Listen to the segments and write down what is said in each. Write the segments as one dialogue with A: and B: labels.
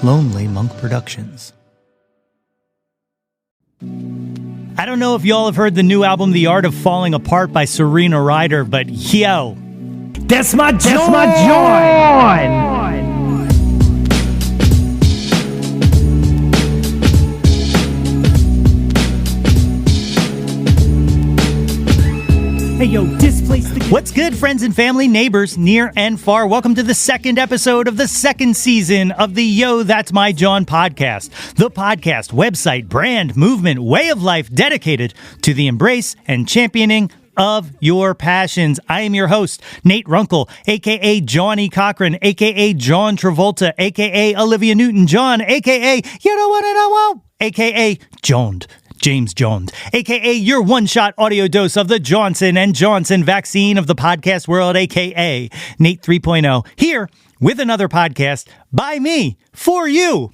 A: Lonely Monk Productions. I don't know if y'all have heard the new album, The Art of Falling Apart by Serena Ryder, but yo, that's my Jawn! Hey, yo, displace the... What's good, friends and family, neighbors, near and far? Welcome to the second episode of the second season of the Yo, That's My Jawn podcast. The podcast, website, brand, movement, way of life dedicated to the embrace and championing of your passions. I am your host, Nate Runkle, a.k.a. Johnny Cochran, a.k.a. John Travolta, a.k.a. Olivia Newton-John, a.k.a. You know what I want, a.k.a. James Jones, a.k.a. your one-shot audio dose of the Johnson & Johnson vaccine of the podcast world, a.k.a. Nate 3.0, here with another podcast by me, for you.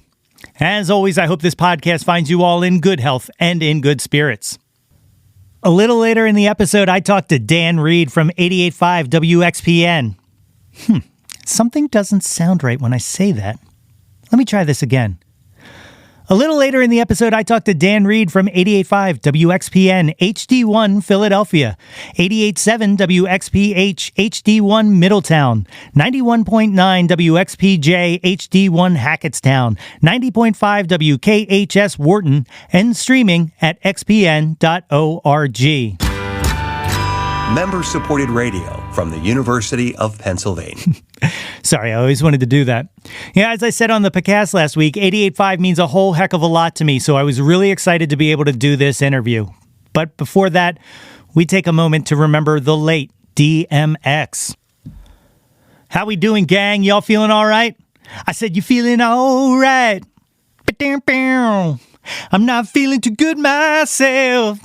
A: As always, I hope this podcast finds you all in good health and in good spirits. A little later in the episode, I talked to Dan Reed from 88.5 WXPN. Something doesn't sound right when I say that. Let me try this again. A little later in the episode, I talked to Dan Reed from 88.5 WXPN HD1 Philadelphia, 88.7 WXPH HD1 Middletown, 91.9 WXPJ HD1 Hackettstown, 90.5 WKHS Wharton, and streaming at xpn.org.
B: Member-supported radio from the University of Pennsylvania.
A: Sorry, I always wanted to do that. Yeah, as I said on the podcast last week, 88.5 means a whole heck of a lot to me, so I was really excited to be able to do this interview. But before that, we take a moment to remember the late DMX. How we doing, gang? Y'all feeling all right? I said, you feeling all right? I'm not feeling too good myself.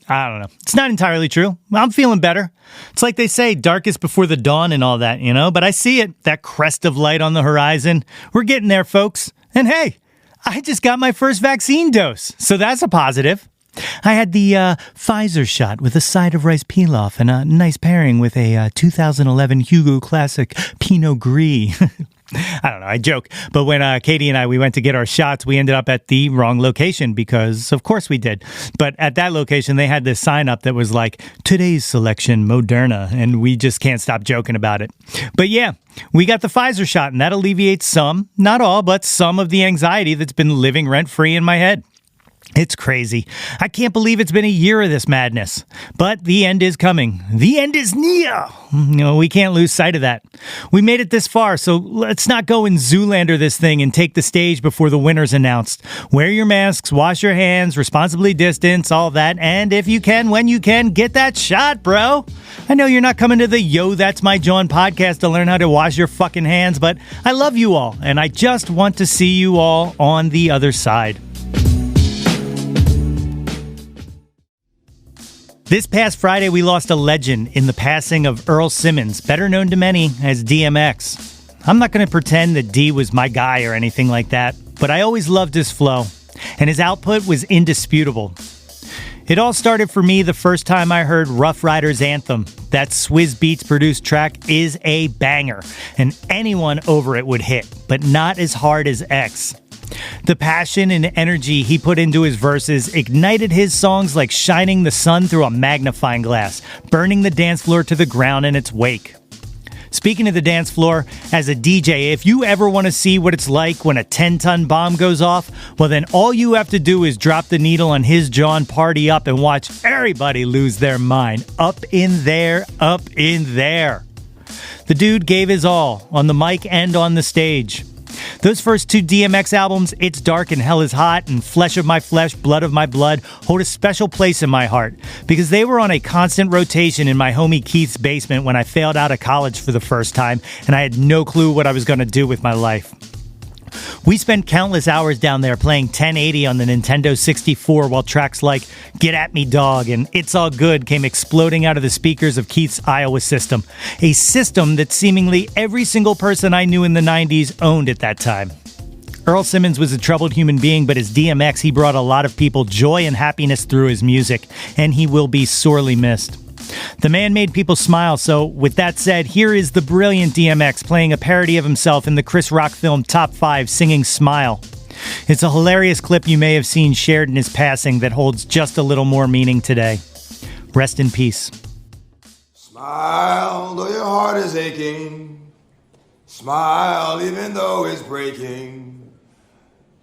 A: I don't know. It's not entirely true. I'm feeling better. It's like they say, darkest before the dawn and all that, you know? But I see it, that crest of light on the horizon. We're getting there, folks. And hey, I just got my first vaccine dose, so that's a positive. I had the Pfizer shot with a side of rice pilaf and a nice pairing with a 2011 Hugo Classic Pinot Gris. I don't know, I joke. But when Katie and we went to get our shots, we ended up at the wrong location because, of course, we did. But at that location, they had this sign up that was like, today's selection, Moderna, and we just can't stop joking about it. But yeah, we got the Pfizer shot, and that alleviates some, not all, but some of the anxiety that's been living rent-free in my head. It's crazy. I can't believe it's been a year of this madness. But the end is coming. The end is near. We can't lose sight of that. We made it this far, so let's not go and Zoolander this thing and take the stage before the winner's announced. Wear your masks, wash your hands, responsibly distance, all that, and if you can, when you can, get that shot, bro. I know you're not coming to the Yo, That's My Jawn podcast to learn how to wash your fucking hands, but I love you all, and I just want to see you all on the other side. This past Friday, we lost a legend in the passing of Earl Simmons, better known to many as DMX. I'm not going to pretend that D was my guy or anything like that, but I always loved his flow, and his output was indisputable. It all started for me the first time I heard Rough Riders' Anthem. That Swizz Beatz produced track is a banger, and anyone over it would hit, but not as hard as X. The passion and energy he put into his verses ignited his songs like shining the sun through a magnifying glass, burning the dance floor to the ground in its wake. Speaking of the dance floor, as a DJ, if you ever want to see what it's like when a 10-ton bomb goes off, well then all you have to do is drop the needle on his Jawn Party Up and watch everybody lose their mind. Up in there, up in there. The dude gave his all, on the mic and on the stage. Those first two DMX albums, It's Dark and Hell is Hot and Flesh of My Flesh, Blood of My Blood, hold a special place in my heart because they were on a constant rotation in my homie Keith's basement when I failed out of college for the first time and I had no clue what I was going to do with my life. We spent countless hours down there playing 1080 on the Nintendo 64 while tracks like Get At Me Dog and It's All Good came exploding out of the speakers of Keith's Iowa system, a system that seemingly every single person I knew in the 90s owned at that time. Earl Simmons was a troubled human being, but as DMX, he brought a lot of people joy and happiness through his music, and he will be sorely missed. The man made people smile, so with that said, here is the brilliant DMX playing a parody of himself in the Chris Rock film Top 5 singing Smile. It's a hilarious clip you may have seen shared in his passing that holds just a little more meaning today. Rest in peace.
C: Smile though your heart is aching. Smile even though it's breaking.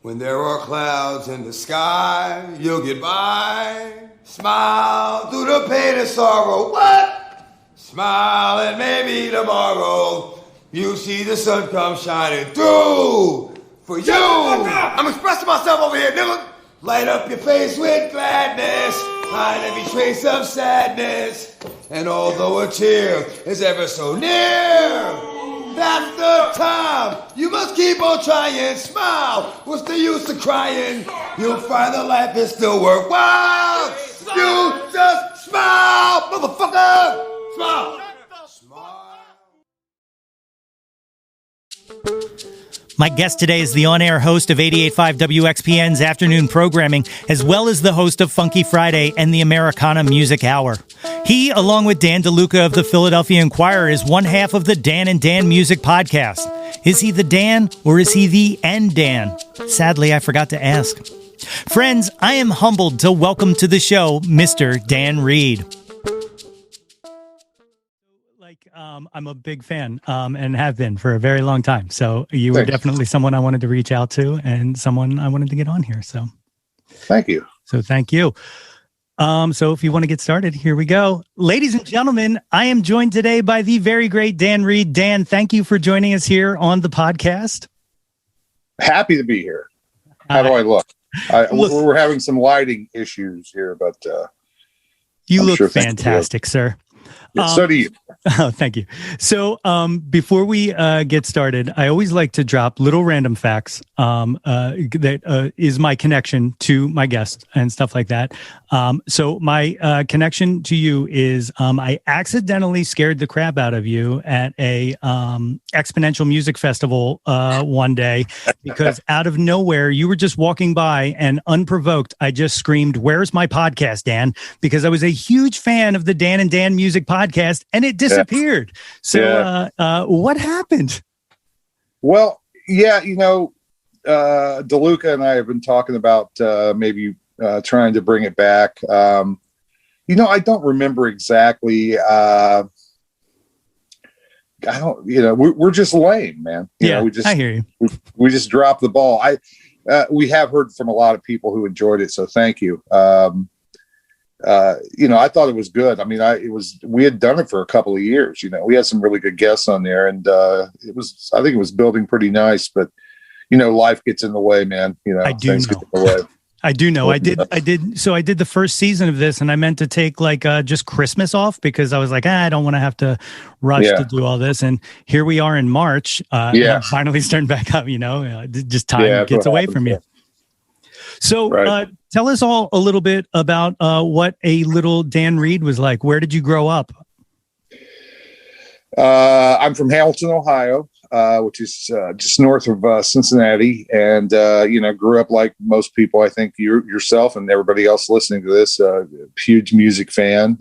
C: When there are clouds in the sky, you'll get by. Smile through the pain and sorrow. What? Smile and maybe tomorrow you see the sun come shining through for you. I'm expressing myself over here, nigga. Light up your face with gladness. Hide every trace of sadness. And although a tear is ever so near, that's the time. You must keep on trying. Smile. What's the use of crying? You'll find that life is still worthwhile. You just smile, motherfucker. Smile.
A: My guest today is the on-air host of 88.5 WXPN's afternoon programming, as well as the host of Funky Friday and the Americana Music Hour. He, along with Dan DeLuca of the Philadelphia Inquirer, is one half of the Dan and Dan Music Podcast. Is he the Dan or is he the N Dan? Sadly, I forgot to ask. Friends, I am humbled to welcome to the show Mr. Dan Reed. I'm a big fan and have been for a very long time. So you were definitely someone I wanted to reach out to and someone I wanted to get on here. So
D: thank you.
A: Thank you. So if you want to get started, here we go. Ladies and gentlemen, I am joined today by the very great Dan Reed. Dan, thank you for joining us here on the podcast.
D: Happy to be here. How do I look? We're having some lighting issues here, but
A: you look fantastic, sir.
D: So do you.
A: Oh, thank you. So before we get started, I always like to drop little random facts that is my connection to my guest and stuff like that. So my connection to you is I accidentally scared the crap out of you at a exponential music festival one day because out of nowhere, you were just walking by and unprovoked, I just screamed, "Where's my podcast, Dan?" Because I was a huge fan of the Dan and Dan Music Podcast and it disappeared. So what happened?
D: Well, DeLuca and I have been talking about maybe trying to bring it back. I don't remember exactly. I don't, we're just lame, man.
A: I hear you.
D: We just dropped the ball. We have heard from a lot of people who enjoyed it. So thank you. I thought it was good. I mean, we had done it for a couple of years, we had some really good guests on there and I think it was building pretty nice, but life gets in the way, man. Things get in the way.
A: I do know. I did. So I did the first season of this and I meant to take just Christmas off because I was like, I don't want to have to rush to do all this. And here we are in March. I'm finally starting back up, just time gets away from you. So tell us all a little bit about what a little Dan Reed was like. Where did you grow up?
D: I'm from Hamilton, Ohio, which is just north of Cincinnati. And, grew up like most people, I think yourself and everybody else listening to this, huge music fan.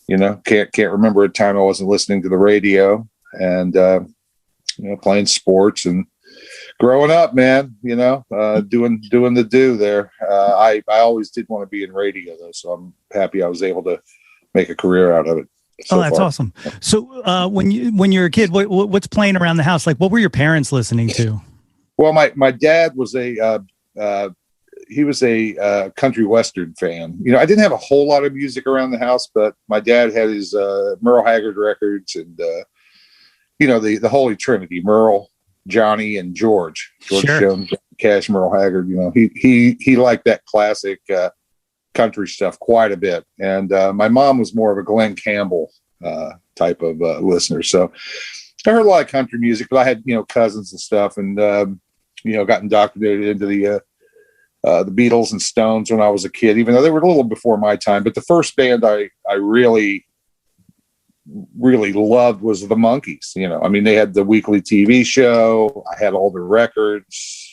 D: Can't remember a time I wasn't listening to the radio and, playing sports and growing up, man, doing the do there. I always did want to be in radio though. So I'm happy I was able to make a career out of it.
A: That's awesome. So when you're a kid, what's playing around the house? Like, what were your parents listening to?
D: Well, my dad was a country western fan. I didn't have a whole lot of music around the house, but my dad had his Merle Haggard records and the Holy Trinity: Merle, Johnny, and George Jones, Cash, Merle Haggard. He liked that classic country stuff quite a bit. And my mom was more of a Glenn Campbell type of listener. So I heard a lot of country music, but I had, cousins and stuff and, got indoctrinated into the Beatles and Stones when I was a kid, even though they were a little before my time. But the first band I really loved was the Monkees. They had the weekly TV show. I had all the records.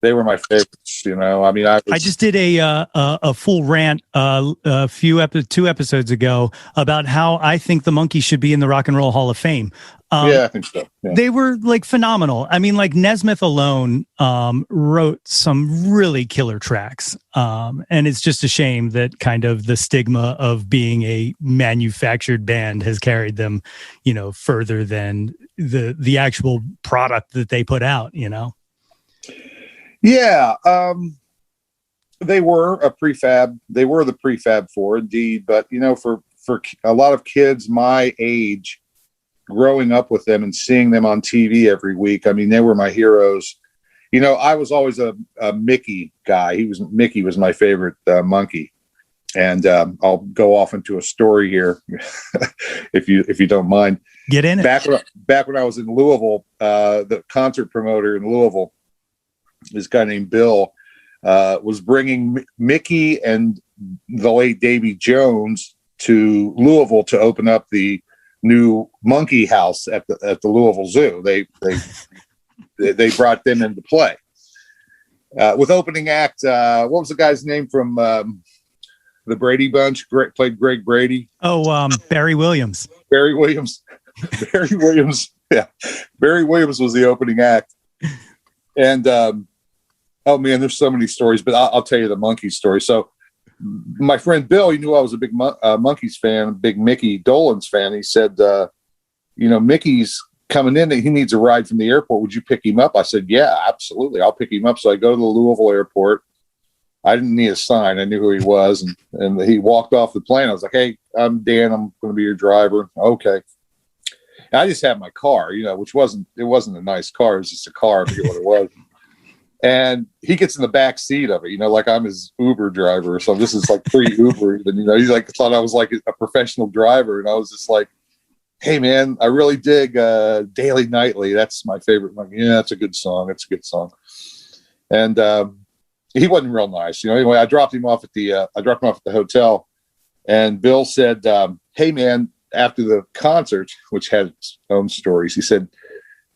D: They were my favorites. You know, I mean,
A: I just did a full rant two episodes ago about how I think the Monkees should be in the Rock and Roll Hall of Fame.
D: I think so. Yeah.
A: They were like phenomenal. I mean, like Nesmith alone wrote some really killer tracks. And it's just a shame that kind of the stigma of being a manufactured band has carried them, you know, further than the actual product that they put out, you know?
D: Yeah. They were a prefab. They were the prefab four, indeed. But, you know, for a lot of kids my age, growing up with them and seeing them on TV every week, I mean, they were my heroes. You know, I was always a Mickey guy. Mickey was my favorite Monkee. And I'll go off into a story here, if you don't mind.
A: Get in it.
D: Back when I was in Louisville, the concert promoter in Louisville, this guy named Bill, was bringing Mickey and the late Davy Jones to Louisville to open up the new Monkee House at the Louisville Zoo. They brought them into play with opening act. What was the guy's name from the Brady Bunch? Played Greg Brady.
A: Oh, Barry Williams.
D: Barry Williams. Yeah, Barry Williams was the opening act. And oh man, there's so many stories, but I'll tell you the Monkees story. So my friend Bill, he knew I was a big Monkees fan, a big Mickey Dolenz fan. He said, you know, Mickey's coming in and he needs a ride from the airport. Would you pick him up? I said, yeah, absolutely. I'll pick him up. So I go to the Louisville airport. I didn't need a sign. I knew who he was. And he walked off the plane. I was like, hey, I'm Dan. I'm going to be your driver. Okay. And I just had my car, you know, which wasn't a nice car. It was just a car. I forget what it was. And he gets in the back seat of it, you know, like I'm his Uber driver or something. This is like pre-Uber, even, you know. He's like thought I was like a professional driver, and I was just like, "Hey, man, I really dig Daily Nightly. That's my favorite." I'm like, yeah, that's a good song. It's a good song. And he wasn't real nice, you know. Anyway, I dropped him off at the hotel, and Bill said, "Hey, man, after the concert, which had its own stories, he said,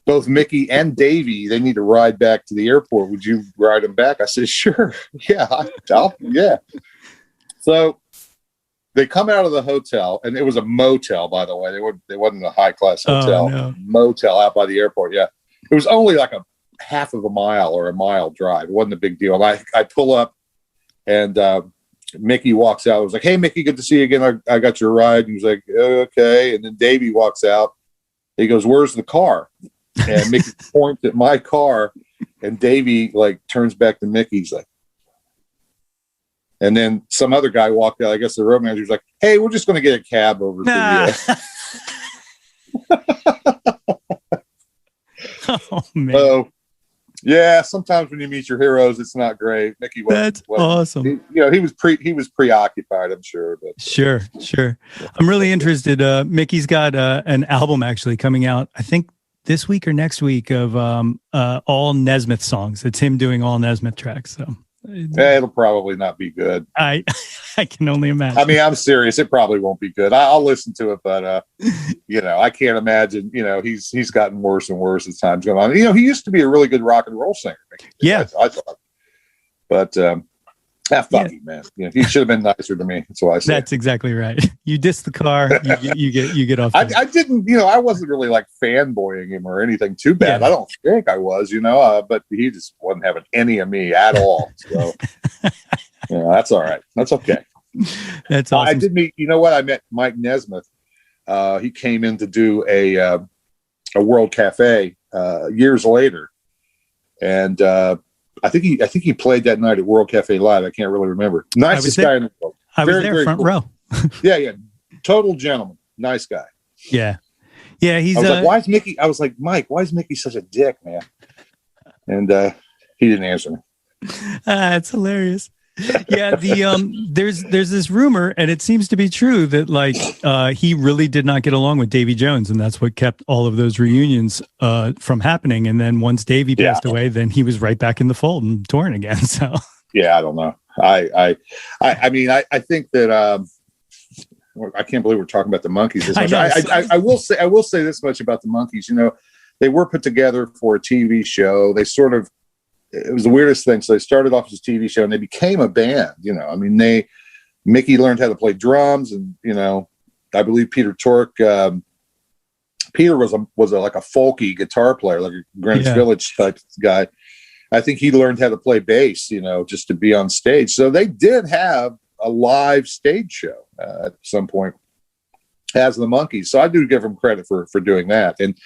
D: both Mickey and Davey, they need to ride back to the airport. Would you ride them back?" I said, sure. Yeah. Yeah. So they come out of the hotel, and it was a motel, by the way. They wasn't a high class hotel.
A: Oh, no.
D: Motel out by the airport. Yeah. It was only like a half of a mile or a mile drive. It wasn't a big deal. And I pull up, and Mickey walks out. I was like, hey, Mickey, good to see you again. I got your ride. He was like, okay. And then Davey walks out. He goes, where's the car? And Mickey points at my car, and Davey like turns back to Mickey. He's like, and then some other guy walked out. I guess the road manager's like, hey, we're just going to get a cab over to you.
A: Oh man.
D: So, yeah, sometimes when you meet your heroes, it's not great. Mickey wasn't.
A: Awesome.
D: He was preoccupied, I'm sure. But
A: sure. I'm really interested. Mickey's got an album actually coming out, I think this week or next week, of all Nesmith songs. It's him doing all Nesmith tracks. So
D: it'll probably not be good.
A: I can only imagine.
D: I mean, I'm serious. It probably won't be good. I'll listen to it, but you know, I can't imagine. You know, he's gotten worse and worse as time's gone on. You know, he used to be a really good rock and roll singer.
A: Yeah,
D: I thought. But fuck you, man. You know, he should have been nicer to me. That's why I said.
A: That's exactly right. You diss the car, you get off.
D: I didn't, you know, I wasn't really like fanboying him or anything too bad. Yeah. I don't think I was, you know, but he just wasn't having any of me at all. So, you know, that's all right. That's okay.
A: That's awesome.
D: I did meet, you know what? I met Mike Nesmith. He came in to do a World Cafe years later, and I think he played that night at World Cafe Live. I can't really remember. Nicest guy in the world.
A: I was there, front row.
D: Yeah. Total gentleman. Nice guy.
A: Yeah. He's.
D: I was like, why is Mickey? I was like, Mike, why is Mickey such a dick, man? And he didn't answer me.
A: It's hilarious. Yeah, there's this rumor, and it seems to be true, that like he really did not get along with Davy Jones, and that's what kept all of those reunions from happening. And then once Davy passed away, then he was right back in the fold and touring again. So
D: yeah, I don't know. I mean, I think that I can't believe we're talking about the Monkees this much. I will say this much about the Monkees. You know, they were put together for a TV show. They sort of it was the weirdest thing. So they started off as a TV show and they became a band, I mean, Mickey learned how to play drums, and, I believe Peter Tork, Peter was like a folky guitar player, like a Greenwich Village type guy. I think he learned how to play bass, just to be on stage. So they did have a live stage show at some point as the Monkees. So I do give them credit for doing that. And,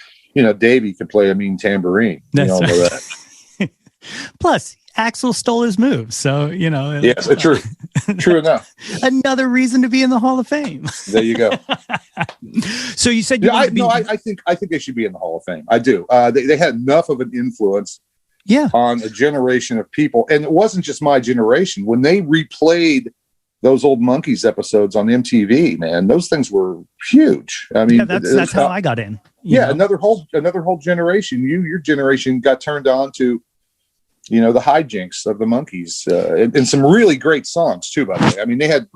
D: Davey could play a mean tambourine. You all know that.
A: Plus, Axl stole his moves. So,
D: Yes, true. True enough.
A: Another reason to be in the Hall of Fame.
D: There you go.
A: So you said
D: I think they should be in the Hall of Fame. I do. They had enough of an influence on a generation of people. And it wasn't just my generation. When they replayed those old Monkees episodes on MTV, man, those things were huge. I mean,
A: that's how I got in.
D: Another whole generation. Your generation got turned on to, the hijinks of the Monkees, and some really great songs too. By the way, I mean they had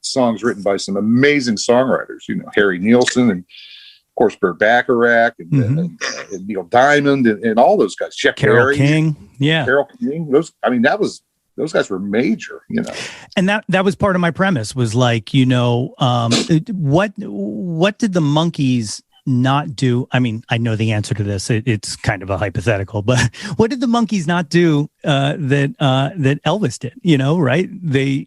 D: songs written by some amazing songwriters. Harry Nilsson and of course Burt Bacharach and Neil Diamond and all those guys. Jeff
A: Carole
D: Berry,
A: King,
D: Carole King. Those guys were major.
A: And that was part of my premise was like, what did the Monkees not do? I mean, I know the answer to this. It's kind of a hypothetical, but what did the Monkees not do that Elvis did? Right? They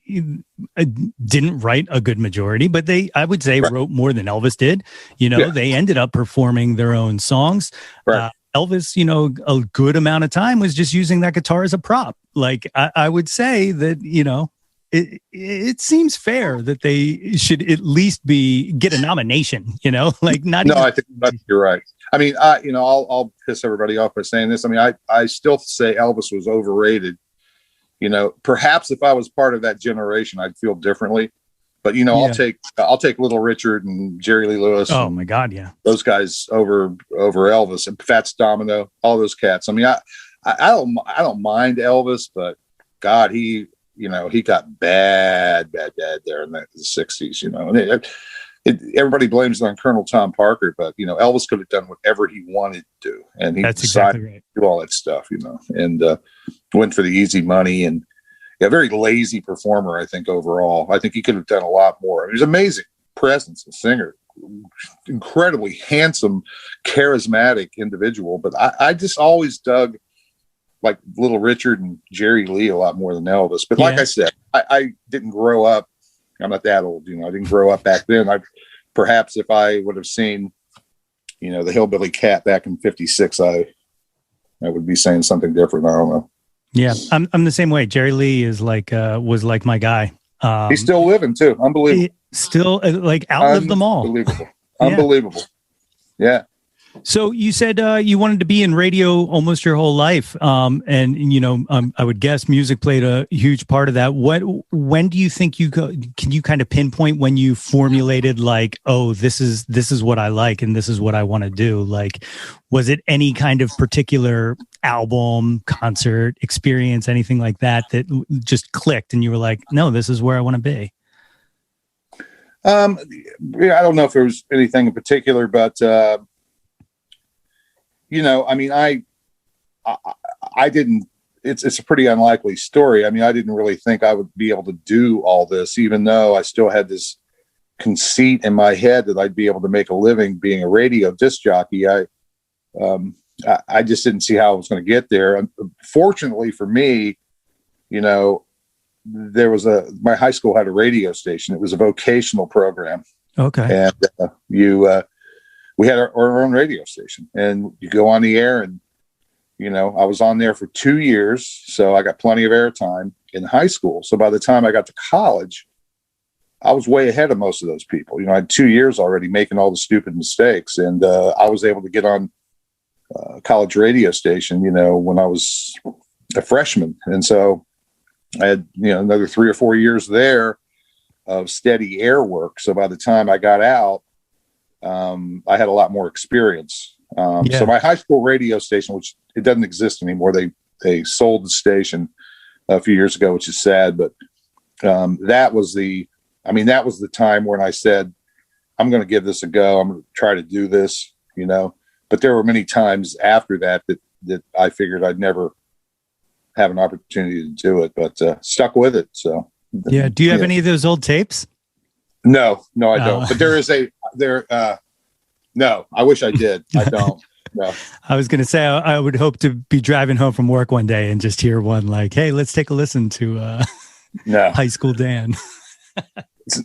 A: didn't write a good majority, but I would say, wrote more than Elvis did. They ended up performing their own songs.
D: Right.
A: Elvis, a good amount of time was just using that guitar as a prop. Like I would say that, it seems fair that they should at least get a nomination, like not.
D: No, I think you're right. I mean, I'll piss everybody off by saying this. I mean, I still say Elvis was overrated. Perhaps if I was part of that generation, I'd feel differently. But I'll take Little Richard and Jerry Lee Lewis.
A: Oh my God, yeah,
D: those guys over Elvis and Fats Domino, all those cats. I mean, I don't mind Elvis, but God, he got bad there in the 60s. Everybody blames it on Colonel Tom Parker, but Elvis could have done whatever he wanted to do, and he decided to do all that stuff. And went for the easy money and. A very lazy performer, I think, overall. I think he could have done a lot more. He's an amazing presence, a singer, incredibly handsome, charismatic individual. But I just always dug like Little Richard and Jerry Lee a lot more than Elvis. But like I said, I didn't grow up. I'm not that old, I didn't grow up back then. Perhaps if I would have seen, the Hillbilly Cat back in '56, I would be saying something different. I don't know.
A: Yeah, I'm the same way. Jerry Lee is was like my guy.
D: He's still living too. Unbelievable.
A: Still outlived them all.
D: Unbelievable. Yeah.
A: So you said you wanted to be in radio almost your whole life, and I would guess music played a huge part of that. When do you think can you kind of pinpoint when you formulated like, oh, this is what I like and this is what I want to do? Like, was it any kind of particular album, concert, experience, anything like that just clicked and you were like, no, this is where I want to be?
D: I don't know if there was anything in particular, but. I mean, I didn't, it's a pretty unlikely story. I mean, I didn't really think I would be able to do all this, even though I still had this conceit in my head that I'd be able to make a living being a radio disc jockey. I just didn't see how I was going to get there. Fortunately for me, there was my high school had a radio station. It was a vocational program.
A: Okay.
D: And we had our own radio station, and you go on the air, and I was on there for 2 years, so I got plenty of airtime in high school. So by the time I got to college, I was way ahead of most of those people. I had 2 years already making all the stupid mistakes, and I was able to get on a college radio station, when I was a freshman, and so I had another 3 or 4 years there of steady air work. So by the time I got out, I had a lot more experience. So my high school radio station, which it doesn't exist anymore, they sold the station a few years ago, which is sad. But that was the time when I said, I'm going to give this a go. I'm going to try to do this, But there were many times after that I figured I'd never have an opportunity to do it, but stuck with it. So
A: yeah. Do you have any of those old tapes?
D: No, I don't. But no, I wish I did. I don't. No.
A: I was going to say, I would hope to be driving home from work one day and just hear one like, hey, let's take a listen to
D: No.
A: High School Dan.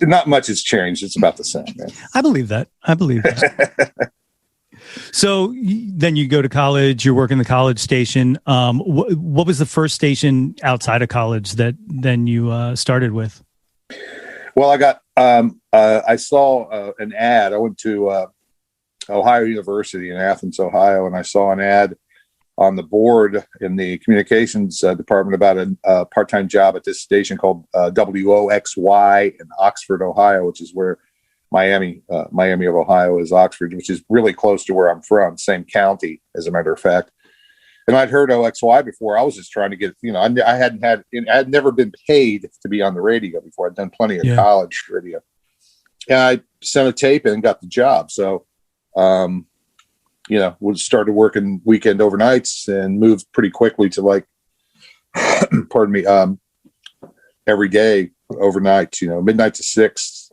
D: Not much has changed. It's about the same, man.
A: I believe that. So then you go to college, you're working the college station. What was the first station outside of college that then you started with?
D: Well, I saw an ad. I went to Ohio University in Athens, Ohio, and I saw an ad on the board in the communications department about a part-time job at this station called WOXY in Oxford, Ohio, which is where Miami of Ohio is Oxford, which is really close to where I'm from, same county, as a matter of fact. And I'd heard OXY before. I was just trying to get, I had never been paid to be on the radio before. I'd done plenty of college radio. And I sent a tape in and got the job. So, we started working weekend overnights and moved pretty quickly to pardon me, every day overnight, midnight to 6.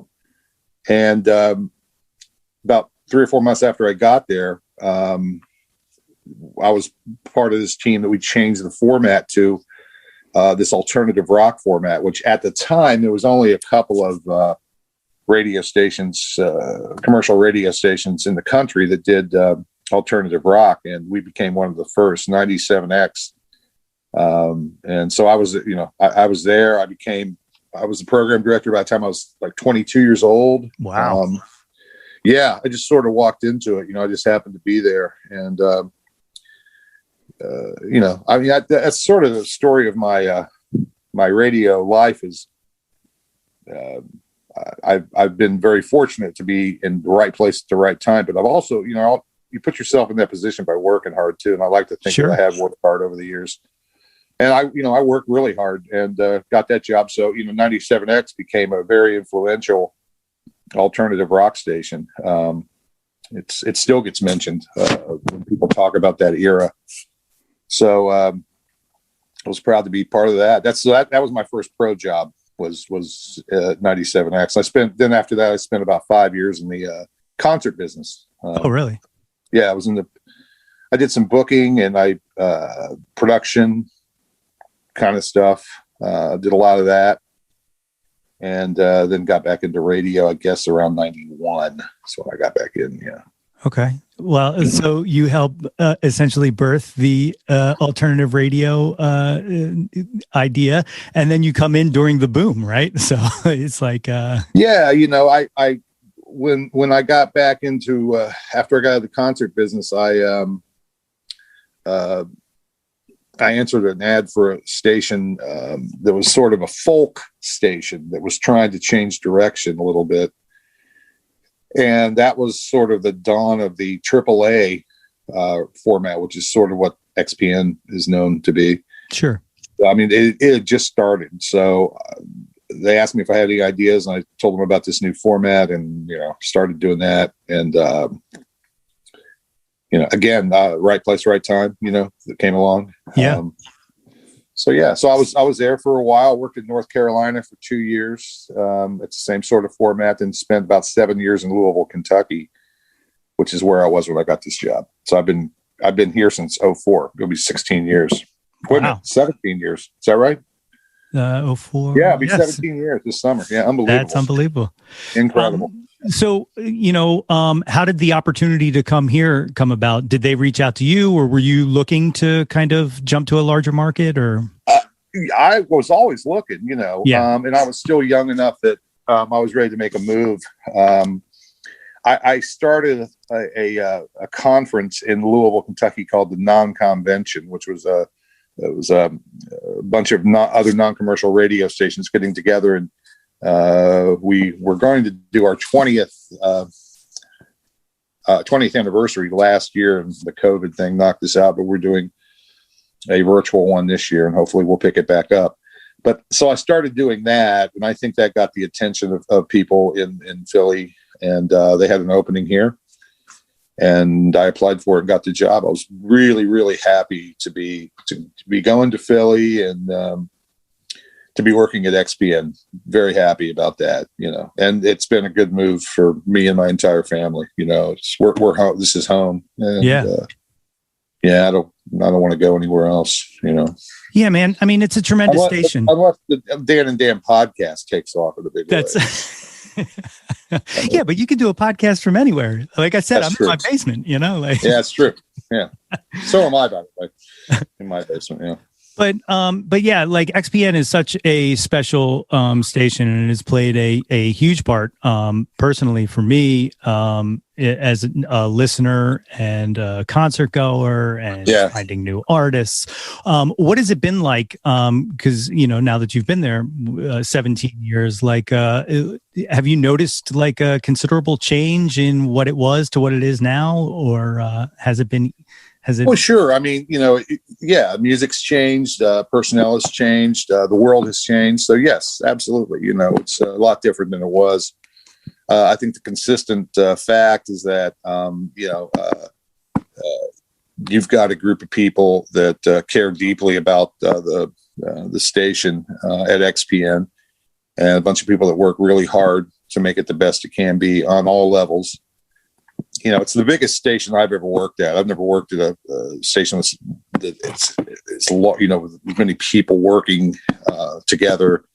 D: And about 3 or 4 months after I got there, I was part of this team that we changed the format to this alternative rock format, which at the time, there was only a couple of radio stations, commercial radio stations in the country that did alternative rock. And we became one of the first, 97X. And so I was, I was there. I was the program director by the time I was like 22 years old.
A: Wow.
D: Yeah, I just sort of walked into it. I just happened to be there. And, that's sort of the story of my my radio life is I've been very fortunate to be in the right place at the right time. But I've also, you put yourself in that position by working hard, too. And I like to think that I have worked hard over the years. And I worked really hard and got that job. So, 97X became a very influential alternative rock station. It still gets mentioned when people talk about that era. So I was proud to be part of that. That was my first pro job was 97X. After that, I spent about 5 years in the concert business.
A: Oh, really?
D: Yeah, I did some booking and production kind of stuff. Did a lot of that, and then got back into radio, I guess around 91. That's when I got back in. Yeah.
A: Okay. Well, so you helped essentially birth the alternative radio idea, and then you come in during the boom, right? So it's like,
D: yeah, I when I got back into after I got out of the concert business, I answered an ad for a station that was sort of a folk station that was trying to change direction a little bit. And that was sort of the dawn of the AAA format, which is sort of what XPN is known to be.
A: Sure.
D: I mean, it had just started. So they asked me if I had any ideas, and I told them about this new format and, started doing that. And, again, right place, right time, that came along.
A: Yeah.
D: So I was there for a while, worked in North Carolina for 2 years. It's the same sort of format, and spent about 7 years in Louisville, Kentucky, which is where I was when I got this job. So I've been here since 2004. It'll be 16 years. Wait a minute, 17 years. Is that right?
A: 2004.
D: Yeah, it'll be 17 years this summer. Yeah, unbelievable.
A: That's unbelievable.
D: Incredible.
A: So, how did the opportunity to come here come about? Did they reach out to you, or were you looking to kind of jump to a larger market, or?
D: I was always looking, and I was still young enough that I was ready to make a move. I started a conference in Louisville, Kentucky called the Non-Convention, which was a bunch of other non-commercial radio stations getting together, and we were going to do our 20th anniversary last year, and the COVID thing knocked us out, but we're doing a virtual one this year, and hopefully we'll pick it back up. But so I started doing that, and I think that got the attention of people in Philly, and they had an opening here. and I applied for it and got the job. I was really, really happy to be going to Philly and to be working at XPN. Very happy about that, and it's been a good move for me and my entire family. We're home. This is home. And, I don't want to go anywhere else,
A: Yeah, man. I mean, it's a tremendous station.
D: Unless the Dan and Dan podcast takes off in a big way.
A: Yeah, but you can do a podcast from anywhere. Like I said,
D: That's
A: I'm
D: true.
A: in my basement, Yeah,
D: it's true. Yeah. So am I, by the way, in my basement. Yeah.
A: But yeah, like XPN is such a special station, and it has played a huge part personally for me as a listener and a concert goer and finding new artists. What has it been like? Because now that you've been there 17 years, like have you noticed like a considerable change in what it was to what it is now, or has it been? Well,
D: sure. I mean, music's changed, personnel has changed, the world has changed. So yes, absolutely. It's a lot different than it was. I think the consistent fact is that, you've got a group of people that care deeply about the station at XPN, and a bunch of people that work really hard to make it the best it can be on all levels. It's the biggest station I've ever worked at. I've never worked at a station it's with many people working together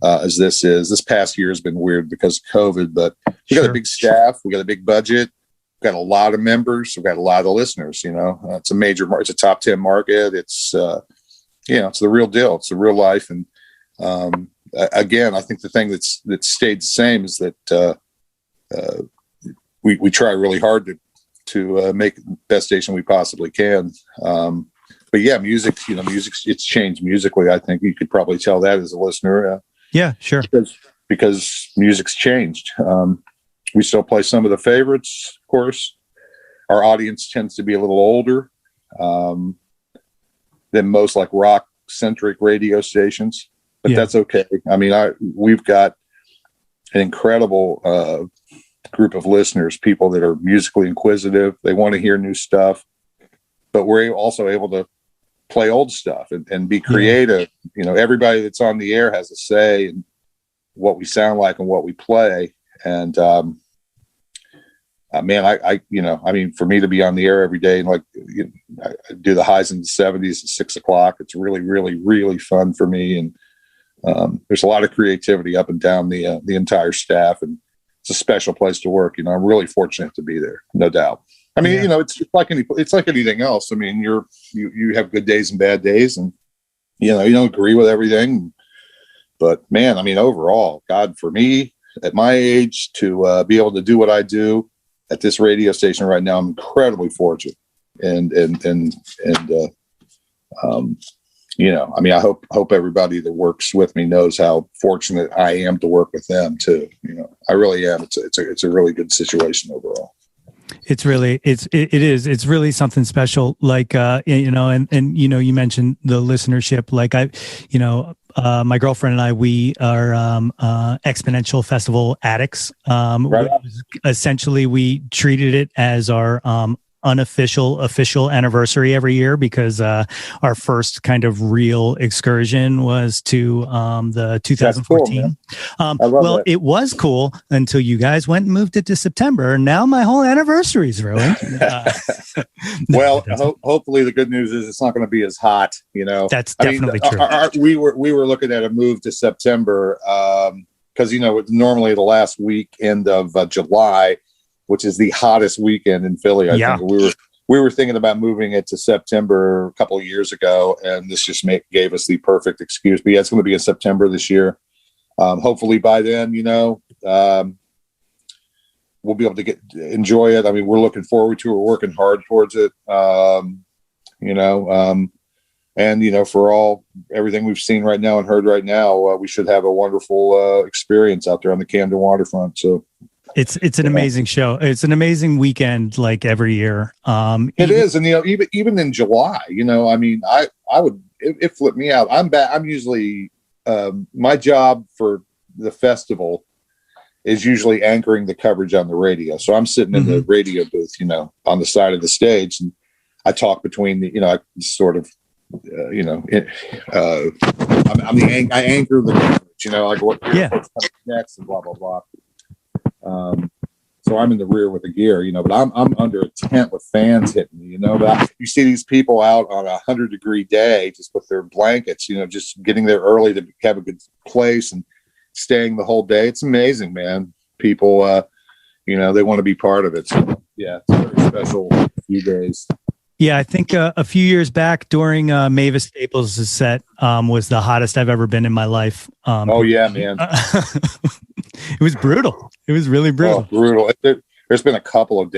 D: as this is. This past year has been weird because of COVID, but we got a big staff, we got a big budget, we've got a lot of members, we've got a lot of listeners. It's a major market, it's a top 10 market. It's it's the real deal. It's the real life. And again, I think the thing that's stayed the same is that we try really hard to make the best station we possibly can. But yeah, music's it's changed musically. I think you could probably tell that as a listener.
A: Yeah, sure.
D: Because music's changed. We still play some of the favorites, of course. Our audience tends to be a little older than most like rock centric radio stations, but that's okay. I mean, we've got an incredible group of listeners, people that are musically inquisitive. They want to hear new stuff, but we're also able to play old stuff and be creative. Everybody that's on the air has a say in what we sound like and what we play. And man, for me to be on the air every day and I do the highs in the 70s at 6 o'clock, it's really, really, really fun for me. And there's a lot of creativity up and down the entire staff, and it's a special place to work. I'm really fortunate to be there, no doubt. I mean, it's like anything else. I mean, you have good days and bad days, and you don't agree with everything. But man, I mean, overall, God, for me at my age to be able to do what I do at this radio station right now, I'm incredibly fortunate. I mean, I hope everybody that works with me knows how fortunate I am to work with them too. I really am. It's a really good situation overall.
A: It is. It's really something special. Like, and you mentioned the listenership. Like my girlfriend and I, we are Exponential Festival addicts. Essentially, we treated it as our official anniversary every year, because our first kind of real excursion was to the 2014.
D: Cool,
A: it was cool until you guys went and moved it to September. Now my whole anniversary is ruined.
D: Hopefully the good news is it's not going to be as hot.
A: That's definitely true.
D: We were looking at a move to September because normally the last weekend of July, which is the hottest weekend in Philly. I think we were thinking about moving it to September a couple of years ago, and this just gave us the perfect excuse. But yeah, it's going to be in September this year. Hopefully by then, we'll be able to enjoy it. I mean, we're looking forward to it. We're working hard towards it. And for everything we've seen right now and heard right now, we should have a wonderful experience out there on the Camden waterfront. So.
A: It's an amazing show. It's an amazing weekend, like every year.
D: It is, and even in July, I mean, it flipped me out. I'm usually my job for the festival is usually anchoring the coverage on the radio. So I'm sitting in the radio booth, on the side of the stage, and I talk between the, I sort of, I anchor the coverage, like what's coming next and blah, blah, blah. So I'm in the rear with the gear, but I'm under a tent with fans hitting me, but you see these people out on a 100-degree day, just with their blankets, just getting there early to have a good place and staying the whole day. It's amazing, man. People, they want to be part of it. So, yeah, it's a very special few days.
A: Yeah, I think a few years back during Mavis Staples' set was the hottest I've ever been in my life.
D: Oh, yeah, man.
A: It was brutal. It was really brutal.
D: Oh, brutal. There's been a couple of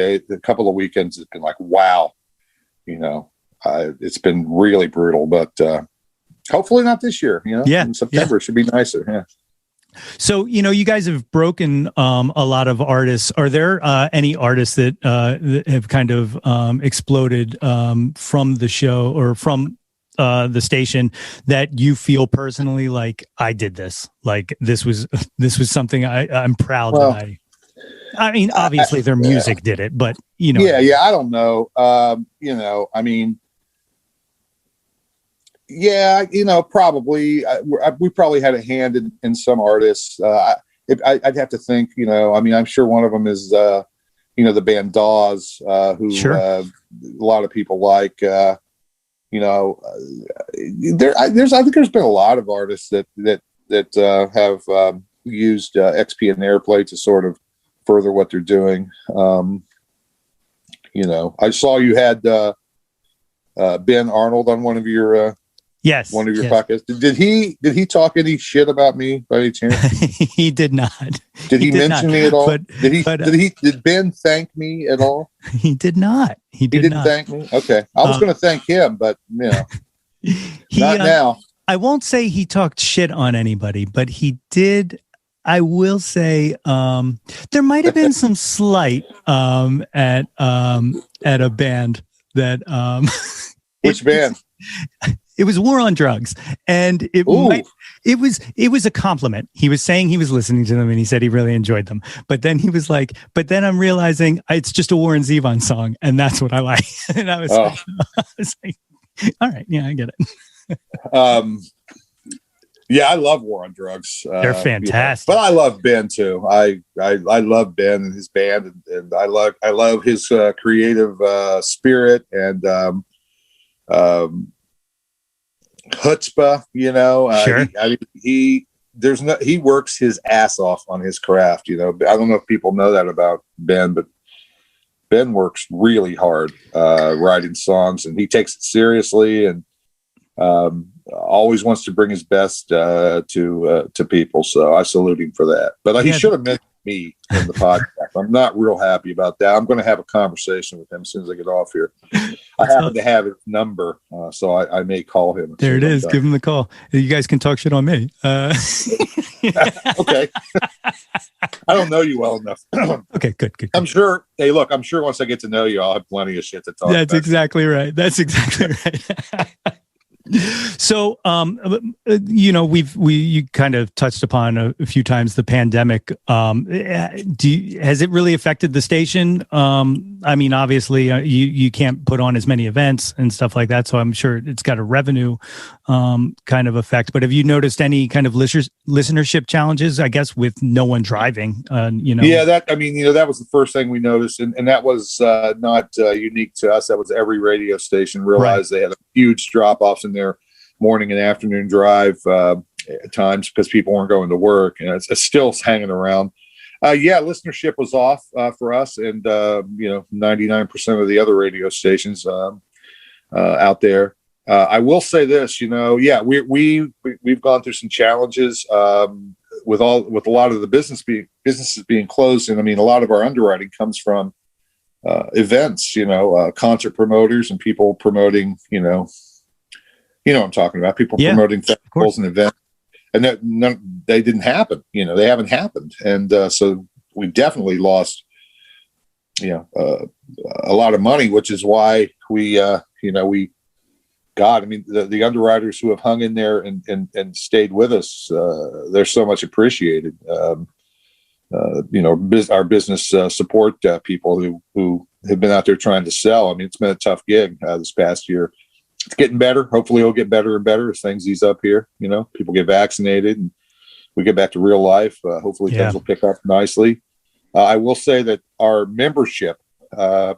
D: weekends it's been like, wow. It's been really brutal, but hopefully not this year. In September it should be nicer. Yeah.
A: So, you guys have broken a lot of artists. Are there any artists that have kind of exploded from the show or from the station that you feel personally like, I did this? Like this was something I'm proud that I mean, obviously their music did it, but
D: Yeah, I don't know. Yeah, probably we probably had a hand in some artists. I'd have to think. I'm sure one of them is the band Dawes, who a lot of people like. I think there's been a lot of artists that have used XPN Airplay to sort of further what they're doing. I saw you had Ben Arnold on one of your. One of your podcasts. Did he talk any shit about me by any chance?
A: He did not.
D: Did he mention me at all? Did Ben thank me at all?
A: He did not. He
D: didn't thank me. Okay, I was going to thank him, but not now.
A: I won't say he talked shit on anybody, but he did. I will say there might have been some slight at a band that.
D: Which band?
A: It was War on Drugs, and it was a compliment. He was saying he was listening to them, and he said he really enjoyed them. But then he was like, "But then I'm realizing it's just a Warren Zevon song, and that's what I like." And I was like, "All right, yeah, I get it."
D: Yeah, I love War on Drugs.
A: They're fantastic,
D: but I love Ben too. I love Ben and his band, and I love his creative spirit and. Chutzpah,
A: Sure.
D: He works his ass off on his craft. I don't know if people know that about Ben, but Ben works really hard writing songs, and he takes it seriously, and always wants to bring his best to people. So I salute him for that. But he should have mentioned me in the podcast. I'm not real happy about that. I'm going to have a conversation with him as soon as I get off here. I happen to have his number, so I may call him.
A: There it is. Give him the call. You guys can talk shit on me.
D: Okay. I don't know you well enough.
A: Okay, good.
D: I'm sure. Hey, look, I'm sure once I get to know you, I'll have plenty of shit to talk about.
A: That's exactly right. So, you kind of touched upon a few times the pandemic. Has it really affected the station? I mean, obviously, you can't put on as many events and stuff like that, so I'm sure it's got a revenue kind of effect. But have you noticed any kind of listenership challenges? I guess with no one driving.
D: Yeah, that was the first thing we noticed, and that was not unique to us. That was every radio station realized They had a huge drop offs in their morning and afternoon drive times because people weren't going to work, and it's still hanging around. Listenership was off for us, and 99% of the other radio stations out there. I will say this, we've gone through some challenges with a lot of the businesses being closed, and I mean a lot of our underwriting comes from events, concert promoters and people promoting, what I'm talking about, people promoting festivals and events, and they didn't happen, they haven't happened. And so we definitely lost, a lot of money, which is why the underwriters who have hung in there and stayed with us, they're so much appreciated. our business support people who have been out there trying to sell. I mean, it's been a tough gig this past year. It's getting better. Hopefully it'll get better and better as things ease up here. People get vaccinated and we get back to real life. Hopefully things will pick up nicely. I will say that our membership,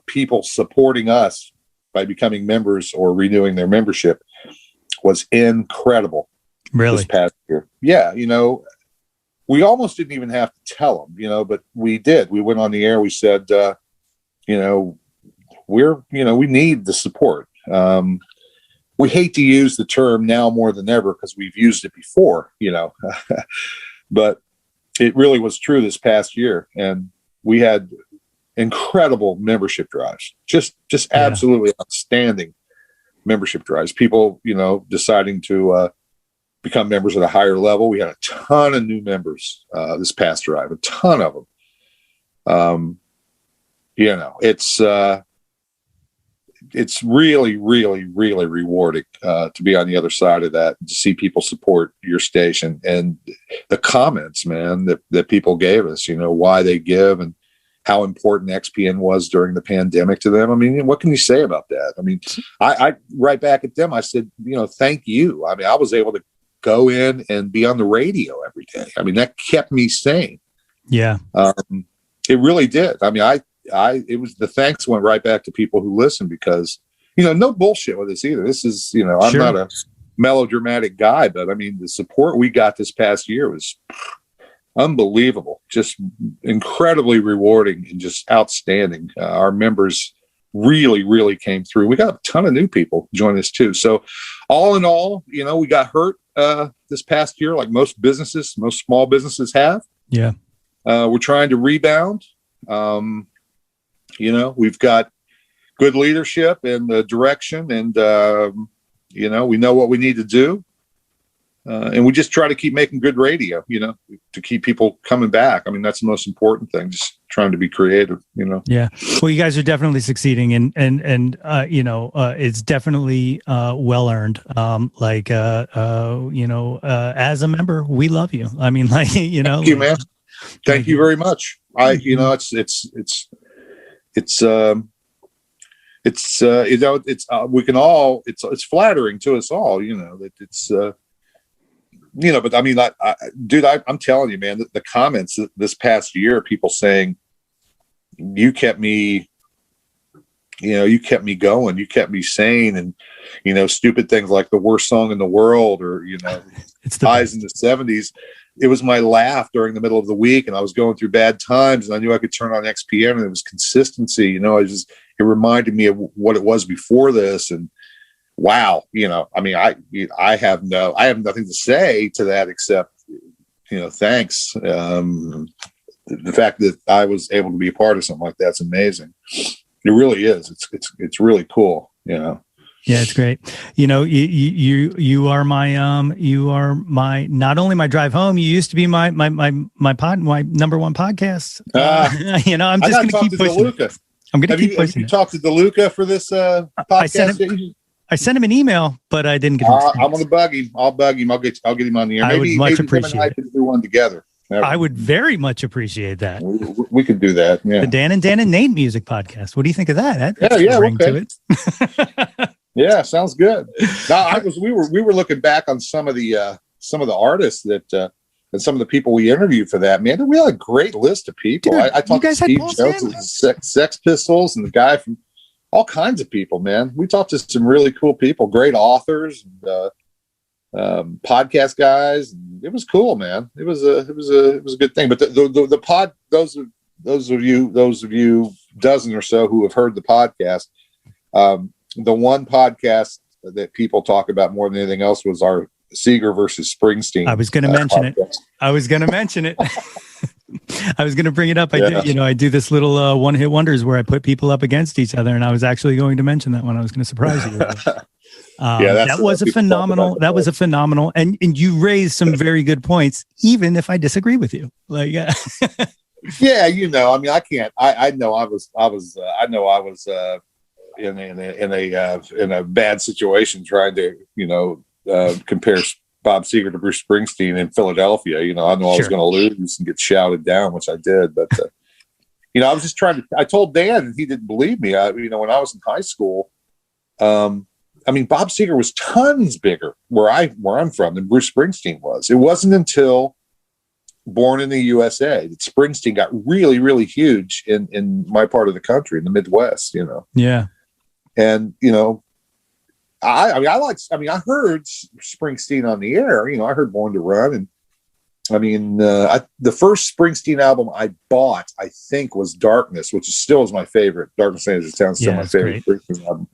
D: people supporting us by becoming members or renewing their membership, was incredible.
A: Really?
D: This past year. Yeah. We almost didn't even have to tell them, but we did. We went on the air. We said, we need the support. We hate to use the term now more than ever because we've used it before, but it really was true this past year. And we had incredible membership drives, just absolutely outstanding membership drives. People, deciding to become members at a higher level. We had a ton of new members this past drive, a ton of them. It's really, really, really rewarding to be on the other side of that, to see people support your station and the comments, man, that people gave us, why they give and how important XPN was during the pandemic to them. I mean, what can you say about that? I mean, I right back at them, I said, thank you. I mean, I was able to go in and be on the radio every day. I mean, that kept me sane. Yeah. It really did. I mean, it was the thanks went right back to people who listen because, no bullshit with this either. This is, I'm not a melodramatic guy, but I mean, the support we got this past year was unbelievable, just incredibly rewarding and just outstanding. Our members really, really came through. We got a ton of new people join us too. So all in all, we got hurt this past year, like most small businesses have. Yeah. We're trying to rebound. We've got good leadership and direction and, we know what we need to do. And we just try to keep making good radio, to keep people coming back. I mean, that's the most important thing, just trying to be creative, Yeah. Well,
A: you guys are definitely succeeding and it's definitely well earned. As a member, we love you. I mean,
D: Thank you, man. Thank you very much. It's flattering to us all, that it's, but I mean, I'm telling you, man, the comments this past year, people saying, you kept me going, you kept me sane. And, stupid things like the worst song in the world or, it's the highs in the 70s. It was my laugh during the middle of the week and I was going through bad times and I knew I could turn on XPN and it was consistency. It reminded me of what it was before this. And wow, I mean, I have nothing to say to that except, thanks. The fact that I was able to be a part of something like that's amazing. It really is. It's really cool.
A: Yeah, it's great. You are my not only my drive home. You used to be my number one podcast. I'm just going to keep pushing. I'm going to keep pushing.
D: Have you talked to DeLuca for this podcast?
A: I sent him an email, but I didn't get him.
D: I'm going to bug him. I'll bug him. I'll get him on the air.
A: I would much appreciate it.
D: Can do one together.
A: I would very much appreciate that.
D: We could do that. Yeah.
A: The Dan and Nate music podcast. What do you think of that?
D: Okay. To it. Yeah, sounds good. No, we were looking back on some of the artists that and some of the people we interviewed for that. Man, we had a great list of people.
A: Dude,
D: I talked to Steve Jones of the Sex Pistols and the guy from all kinds of people. Man, we talked to some really cool people, great authors, and podcast guys. And it was cool, man. It was a good thing. But the pod, those of you dozen or so who have heard the podcast. The one podcast that people talk about more than anything else was our Seeger versus Springsteen.
A: I was going to mention it. I was going to mention it. I was going to bring it up. I do this little one-hit wonders where I put people up against each other, and I was actually going to mention that one. I was going to surprise you. That was a phenomenal. That was a phenomenal, and you raised some very good points, even if I disagree with you.
D: Yeah, I mean, I can't. I know I was in a bad situation trying to compare Bob Seger to Bruce Springsteen in Philadelphia. I know I was going to lose and get shouted down, which I did. But, I was just I told Dan and he didn't believe me. When I was in high school, Bob Seger was tons bigger where I'm from than Bruce Springsteen was. It wasn't until Born in the USA that Springsteen got really, really huge in my part of the country, in the Midwest,
A: Yeah.
D: And, I heard Springsteen on the air, I heard Born to Run. And the first Springsteen album I bought, I think, was Darkness, which is my favorite. Darkness Angels Town is still my favorite Springsteen album.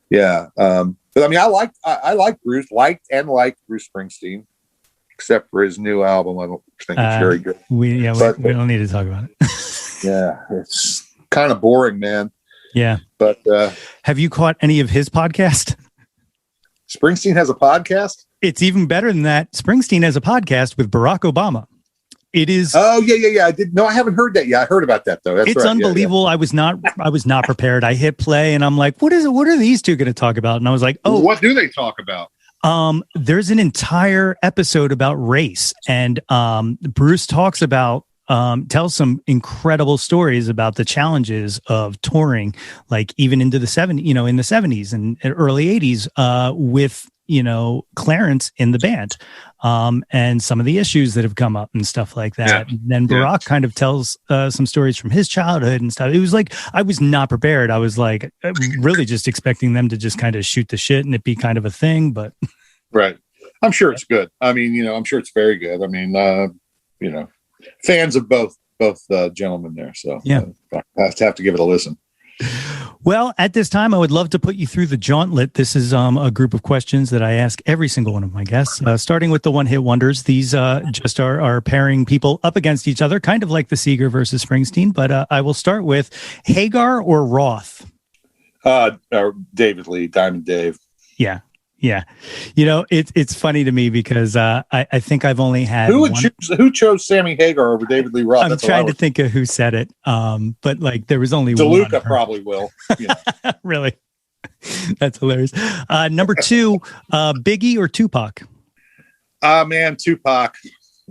D: Yeah. But I like Bruce Bruce Springsteen, except for his new album. I don't think it's very good.
A: We don't need to talk about it.
D: Yeah. It's kind of boring, man.
A: Yeah.
D: But
A: have you caught any of his podcast?
D: Springsteen has a podcast?
A: It's even better than that. Springsteen has a podcast with Barack Obama. It is.
D: Oh, yeah. I haven't heard that yet. I heard about that though. That's
A: it's
D: right.
A: unbelievable.
D: Yeah.
A: I was not prepared. I hit play and I'm like, what are these two going to talk about? And I was like, oh,
D: what do they talk about?
A: There's an entire episode about race, and Bruce talks about tells some incredible stories about the challenges of touring, like even into the 70s, in the 70s and early 80s, with Clarence in the band, and some of the issues that have come up and stuff like that. Yeah. And then Barack kind of tells some stories from his childhood and stuff. It was like, I was not prepared. I was like really just expecting them to just kind of shoot the shit and it be kind of a thing, but.
D: Right. I'm sure it's good. I'm sure it's very good. Fans of both gentlemen there. So
A: yeah,
D: I have to give it a listen.
A: Well, at this time, I would love to put you through the Jawntlet. This is a group of questions that I ask every single one of my guests, starting with the one-hit wonders. These just are pairing people up against each other, kind of like the Seeger versus Springsteen. But I will start with Hagar or Roth.
D: David Lee, Diamond Dave.
A: Yeah. Yeah. It's funny to me because I think I've only had
D: who chose Sammy Hagar over David Lee Roth?
A: I'm trying to think of who said it. But like there was only
D: DeLuca
A: one.
D: Probably will.
A: Really? That's hilarious. Number 2, Biggie or Tupac?
D: Man, Tupac.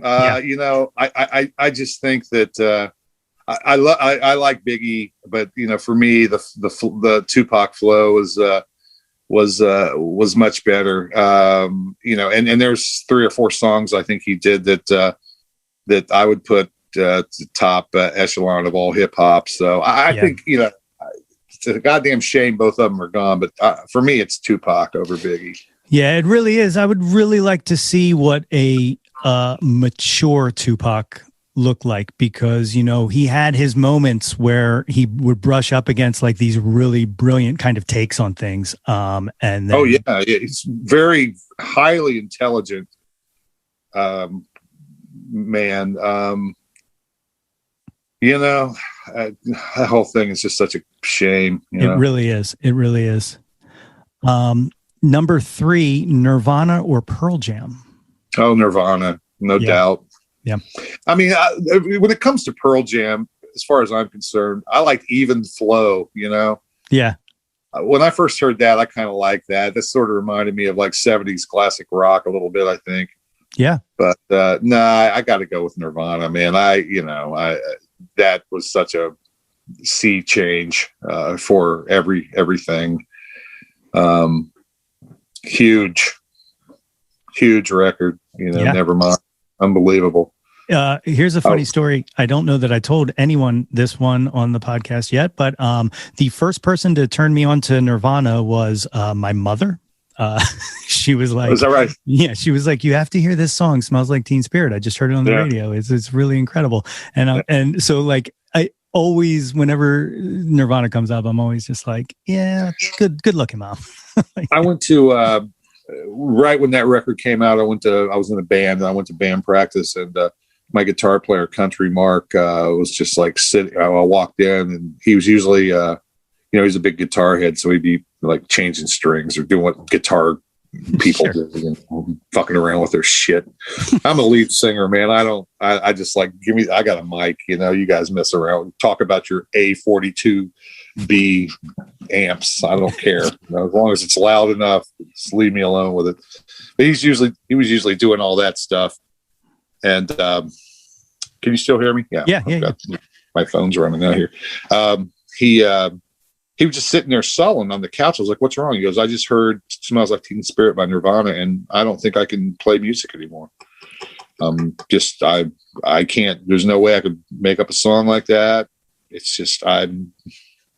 D: I just think that I like Biggie, but for me the Tupac flow was much better. And there's 3 or 4 songs I think he did that I would put to top echelon of all hip hop. So I think, it's a goddamn shame both of them are gone, but for me, it's Tupac over Biggie.
A: Yeah, it really is. I would really like to see what a mature Tupac looked like, because he had his moments where he would brush up against like these really brilliant kind of takes on things, and then,
D: he's very highly intelligent man. That whole thing is just such a shame.
A: It really is. Number 3, Nirvana or Pearl Jam?
D: Oh, Nirvana, no doubt.
A: Yeah.
D: When it comes to Pearl Jam, as far as I'm concerned, I like even flow,
A: Yeah.
D: When I first heard that, I kind of liked that. That sort of reminded me of like 70s classic rock a little bit, I think.
A: Yeah.
D: But I got to go with Nirvana, man. That was such a sea change for everything. Huge record, never mind. Unbelievable.
A: Here's a funny story. I don't know that I told anyone this one on the podcast yet, but the first person to turn me on to Nirvana was my mother. She was like, "Is that right?" Yeah, she was like, "You have to hear this song, Smells Like Teen Spirit. I just heard it on the radio. It's really incredible." And so like I always, whenever Nirvana comes up, I'm always just like, "Yeah, good looking, Mom."
D: I went to right when that record came out, I was in a band and I went to band practice, and my guitar player, Country Mark, was just like sitting. I walked in and he was usually, he's a big guitar head. So he'd be like changing strings or doing what guitar people do, fucking around with their shit. I'm a lead singer, man. I just like, I got a mic, you guys mess around, talk about your A42B amps. I don't care. As long as it's loud enough, Just leave me alone with it. But he was usually doing all that stuff. And can you still hear me?
A: Yeah.
D: My phone's running out here. He was just sitting there sullen on the couch. I was like, "What's wrong?" He goes, "I just heard Smells Like Teen Spirit by Nirvana, and I don't think I can play music anymore. I can't. There's no way I could make up a song like that. It's just I'm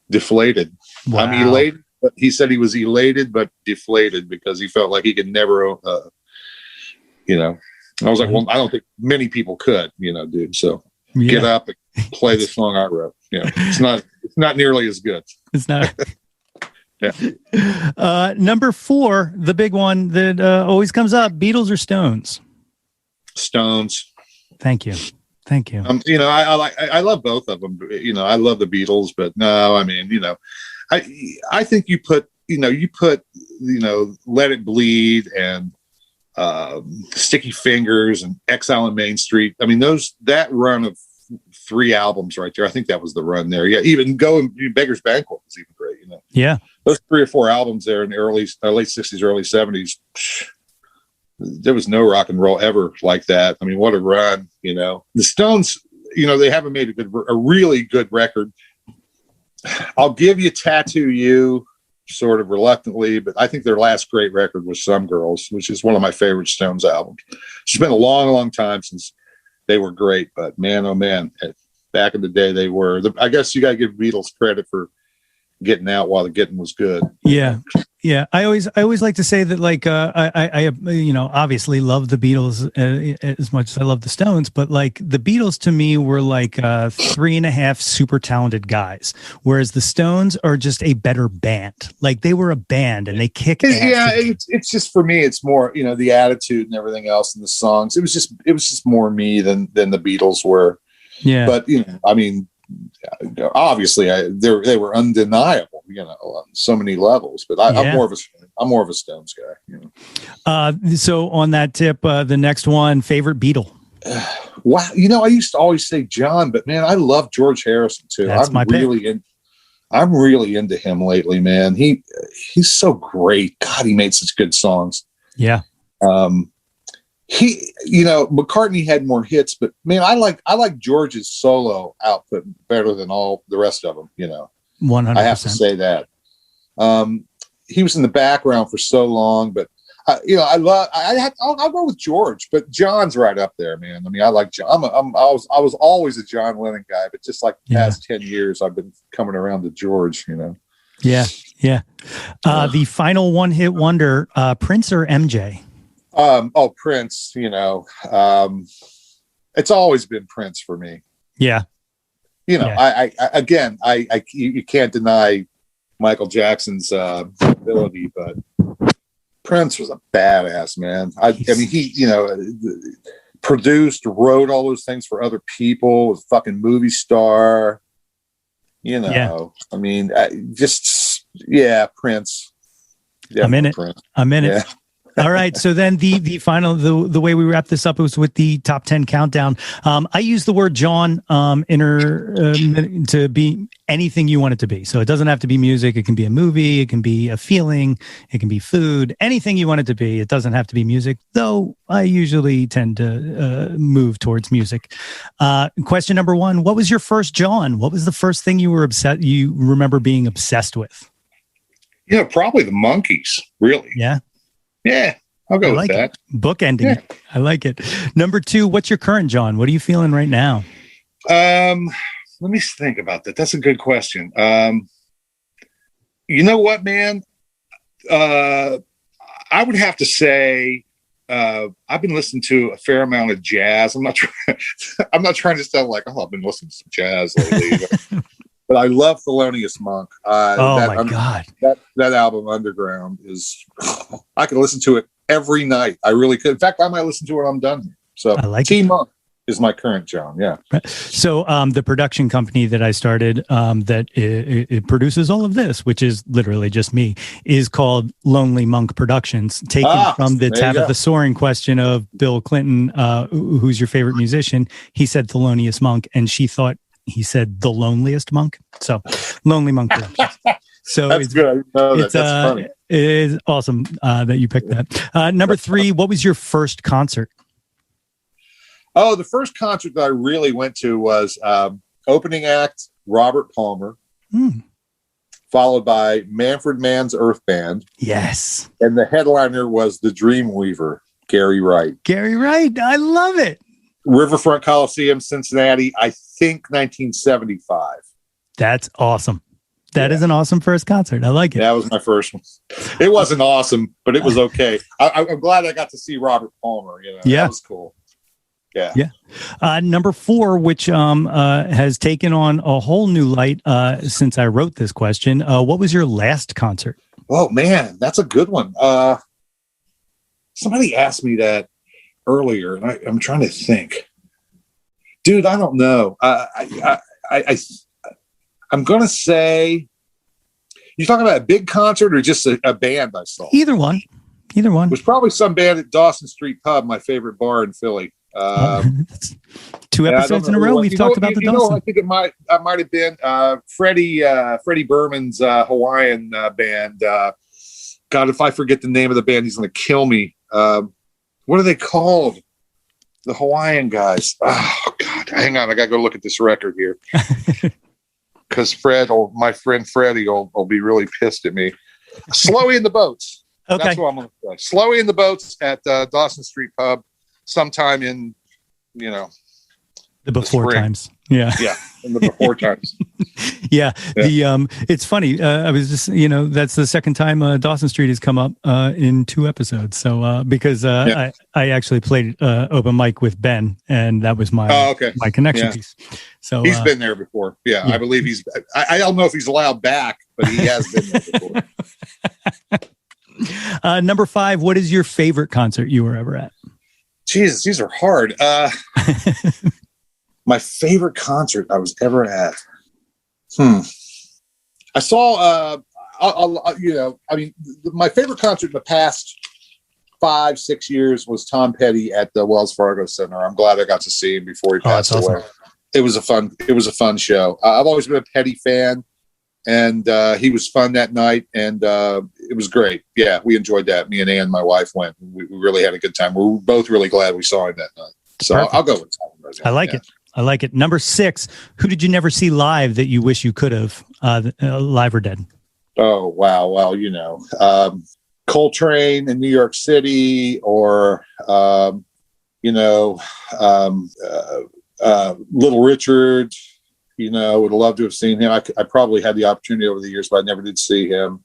D: deflated.
A: Wow.
D: I'm elated." But he said he was elated but deflated because he felt like he could never, I was like, well, I don't think many people could, dude. So get up and play the song I wrote. It's not nearly as good.
A: It's not.
D: Yeah.
A: Number 4, the big one that always comes up: Beatles or Stones?
D: Stones.
A: Thank you.
D: I love both of them. I love the Beatles, but no, I mean, I think you put Let It Bleed and Sticky Fingers and Exile on Main Street. I mean, that run of 3 albums right there. I think that was the run there. Yeah, even Beggar's Banquet was even great.
A: Yeah,
D: those 3 or 4 albums there in the late '60s, early '70s. There was no rock and roll ever like that. I mean, what a run! The Stones. They haven't made a really good record. I'll give you Tattoo You, sort of reluctantly, but I think their last great record was Some Girls, which is one of my favorite Stones albums. It's been a long, long time since they were great, but man, oh man, back in the day they were. I guess you got to give Beatles credit for getting out while the getting was good.
A: Yeah. I always like to say that, like, I obviously love the Beatles as much as I love the Stones, but like the Beatles to me were like 3.5 super talented guys, whereas the Stones are just a better band. Like they were a band and they kick ass.
D: Yeah, it's just for me, it's more the attitude and everything else in the songs. It was just more me than the Beatles were.
A: Yeah,
D: but I mean, obviously they were undeniable, on so many levels, but I'm more of a Stones guy.
A: So on that tip, the next one, favorite Beatle.
D: Wow. I used to always say John, but man, I love George Harrison too. I'm really into him lately, man. He's so great. God, he made such good songs.
A: Yeah.
D: McCartney had more hits, but man, I like George's solo output better than all the rest of them.
A: 100%.
D: I have to say that. He was in the background for so long, but I'll go with George, but John's right up there, man. I mean, I like John. I was always a John Lennon guy, but just like the past 10 years, I've been coming around to George.
A: Yeah. The final one-hit wonder, Prince or MJ?
D: Prince, it's always been Prince for me.
A: Yeah.
D: I you can't deny Michael Jackson's ability, but Prince was a badass, man. I mean, he, produced, wrote all those things for other people, was a fucking movie star. I mean, Prince. Yeah,
A: I'm in it.
D: Prince.
A: I'm in it.
D: Yeah.
A: All right. So then the final, the way we wrap this up was with the top 10 countdown. I use the word Jawn to be anything you want it to be. So it doesn't have to be music. It can be a movie. It can be a feeling. It can be food. Anything you want it to be. It doesn't have to be music, though I usually tend to move towards music. Question number 1, what was your first Jawn? What was the first thing you remember being obsessed with?
D: Probably the Monkees, really.
A: Yeah.
D: Yeah, I'll go with that.
A: Bookending.
D: Yeah.
A: I like it. Number 2, what's your current Jawn? What are you feeling right now?
D: Let me think about that. That's a good question. You know what, man? I would have to say I've been listening to a fair amount of jazz. I'm not trying to sound like, I've been listening to some jazz lately. But I love Thelonious Monk.
A: God.
D: That album Underground is, I could listen to it every night. I really could. In fact, I might listen to it when I'm done here. So T Monk is my current Jawn. Yeah.
A: So the production company that I started that it produces all of this, which is literally just me, is called Lonely Monk Productions, taken from the Tabitha Soaring question of Bill Clinton, who's your favorite musician? He said Thelonious Monk, and she thought he said the loneliest monk. So Lonely Monk Productions. So
D: that's good. That's funny.
A: It is awesome that you picked that. Number 3, what was your first concert?
D: Oh, the first concert that I really went to was opening act Robert Palmer, followed by Manfred Mann's Earth Band.
A: Yes.
D: And the headliner was the Dreamweaver, Gary Wright.
A: Gary Wright. I love it.
D: Riverfront Coliseum, Cincinnati, I think 1975.
A: That's awesome. That is an awesome first concert. I like it.
D: That was my first one. It wasn't awesome, but it was okay. I'm glad I got to see Robert Palmer. That was cool. Yeah.
A: Number 4, which has taken on a whole new light since I wrote this question. What was your last concert?
D: Oh man, that's a good one. Somebody asked me that earlier, and I'm trying to think. Dude, I don't know. I'm gonna say, you talking about a big concert or just a band I saw?
A: Either one. It
D: was probably some band at Dawson Street Pub, my favorite bar in Philly.
A: 2 episodes in a row we've talked about the Dawson.
D: I think it might have been Freddie Berman's Hawaiian band. God, if I forget the name of the band, he's going to kill me. What are they called? The Hawaiian guys. Oh God, hang on, I got to go look at this record here. Because my friend Freddie will be really pissed at me. Slowy in the Boats.
A: Okay.
D: That's what I'm going to say. Slowy in the Boats at Dawson Street Pub sometime in,
A: the before times. Yeah.
D: Yeah. In the before times.
A: Yeah. It's funny. I was just, that's the second time Dawson Street has come up in 2 episodes. So, because I actually played open mic with Ben, and that was my connection piece. So
D: he's been there before. Yeah. I believe I don't know if he's allowed back, but he has been there before.
A: Number 5, what is your favorite concert you were ever at?
D: Jesus, these are hard. My favorite concert I was ever at. I saw, my favorite concert in the past 5-6 years was Tom Petty at the Wells Fargo Center. I'm glad I got to see him before he passed away. Awesome. It was a fun show. I've always been a Petty fan, and he was fun that night, and it was great. Yeah, we enjoyed that. Me and Ann, my wife, went. We really had a good time. We were both really glad we saw him that night. So I'll go with Tom. Right now.
A: I like it. Number 6, who did you never see live that you wish you could have, live or dead?
D: Oh, wow. Well, Coltrane in New York City, or, Little Richard. Would love to have seen him. I probably had the opportunity over the years, but I never did see him.